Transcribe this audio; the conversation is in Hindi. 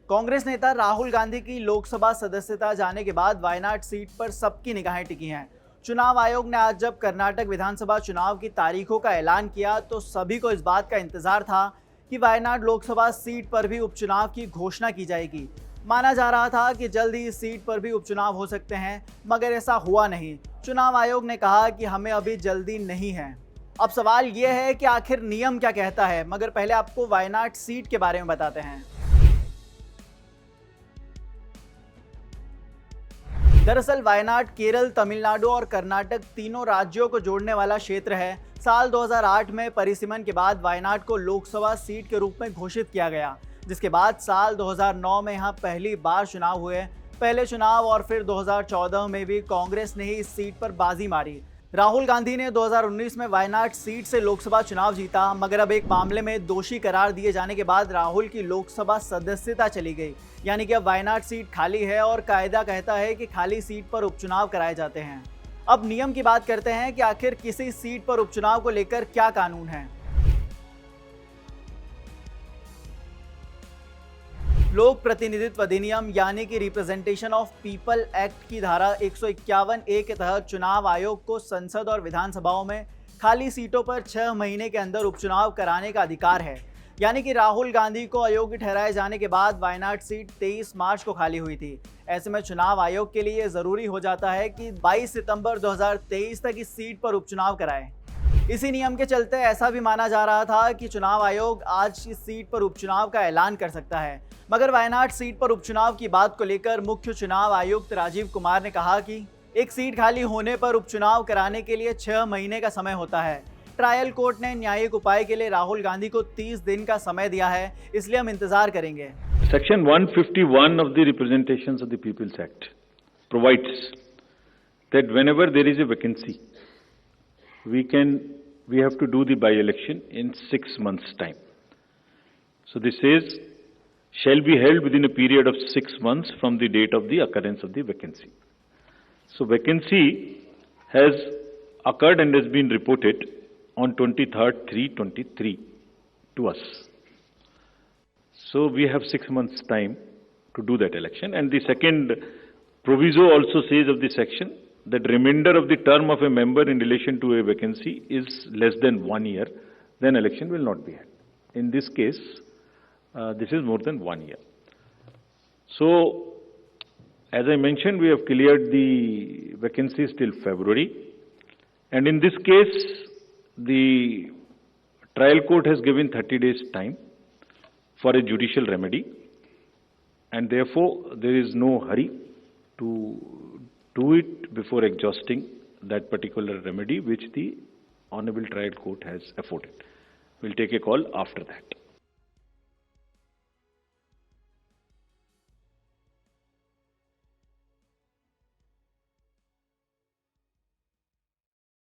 कांग्रेस नेता राहुल गांधी की लोकसभा सदस्यता जाने के बाद वायनाड सीट पर सबकी निगाहें टिकी हैं। चुनाव आयोग ने आज जब कर्नाटक विधानसभा चुनाव की तारीखों का ऐलान किया तो सभी को इस बात का इंतजार था कि वायनाड लोकसभा सीट पर भी उपचुनाव की घोषणा की जाएगी। माना जा रहा था कि जल्द ही इस सीट पर भी उपचुनाव हो सकते हैं, मगर ऐसा हुआ नहीं। चुनाव आयोग ने कहा कि हमें अभी जल्दी नहीं है। अब सवाल यह है कि आखिर नियम क्या कहता है, मगर पहले आपको वायनाड सीट के बारे में बताते हैं। दरअसल वायनाड केरल, तमिलनाडु और कर्नाटक तीनों राज्यों को जोड़ने वाला क्षेत्र है। साल 2008 में परिसीमन के बाद वायनाड को लोकसभा सीट के रूप में घोषित किया गया, जिसके बाद साल 2009 में यहां पहली बार चुनाव हुए। पहले चुनाव और फिर 2014 में भी कांग्रेस ने ही इस सीट पर बाजी मारी। राहुल गांधी ने 2019 में वायनाड सीट से लोकसभा चुनाव जीता, मगर अब एक मामले में दोषी करार दिए जाने के बाद राहुल की लोकसभा सदस्यता चली गई। यानी कि अब वायनाड सीट खाली है और कायदा कहता है कि खाली सीट पर उपचुनाव कराए जाते हैं। अब नियम की बात करते हैं कि आखिर किसी सीट पर उपचुनाव को लेकर क्या कानून है। लोक प्रतिनिधित्व अधिनियम यानी कि रिप्रेजेंटेशन ऑफ पीपल एक्ट की धारा 151A के तहत चुनाव आयोग को संसद और विधानसभाओं में खाली सीटों पर 6 महीने के अंदर उपचुनाव कराने का अधिकार है। यानी कि राहुल गांधी को अयोग्य ठहराए जाने के बाद वायनाड सीट 23 मार्च को खाली हुई थी। ऐसे में चुनाव आयोग के लिए जरूरी हो जाता है कि 22 सितंबर 2023 तक इस सीट पर उपचुनाव कराए। इसी नियम के चलते ऐसा भी माना जा रहा था कि चुनाव आयोग आज इस सीट पर उपचुनाव का ऐलान कर सकता है, मगर वायनाड सीट पर उपचुनाव की बात को लेकर मुख्य चुनाव आयुक्त राजीव कुमार ने कहा कि एक सीट खाली होने पर उपचुनाव कराने के लिए 6 महीने का समय होता है। ट्रायल कोर्ट ने न्यायिक उपाय के लिए राहुल गांधी को 30 दिन का समय दिया है, इसलिए हम इंतजार करेंगे। Section 151 of the Representations of the People's Act provides that whenever there is a vacancy, we have to do the by-election in 6 months' time. So this says, shall be held within a period of 6 months from the date of the occurrence of the vacancy. So vacancy has occurred and has been reported on 23rd/3/23 to us. So we have 6 months' time to do that election. And the second proviso also says of the section that remainder of the term of a member in relation to a vacancy is less than 1 year, then election will not be held. In this case, this is more than 1 year. So, as I mentioned, we have cleared the vacancies till February. And in this case, the trial court has given 30 days time for a judicial remedy. And therefore, there is no hurry to do it before exhausting that particular remedy which the Honorable Trial Court has afforded. We'll take a call after that.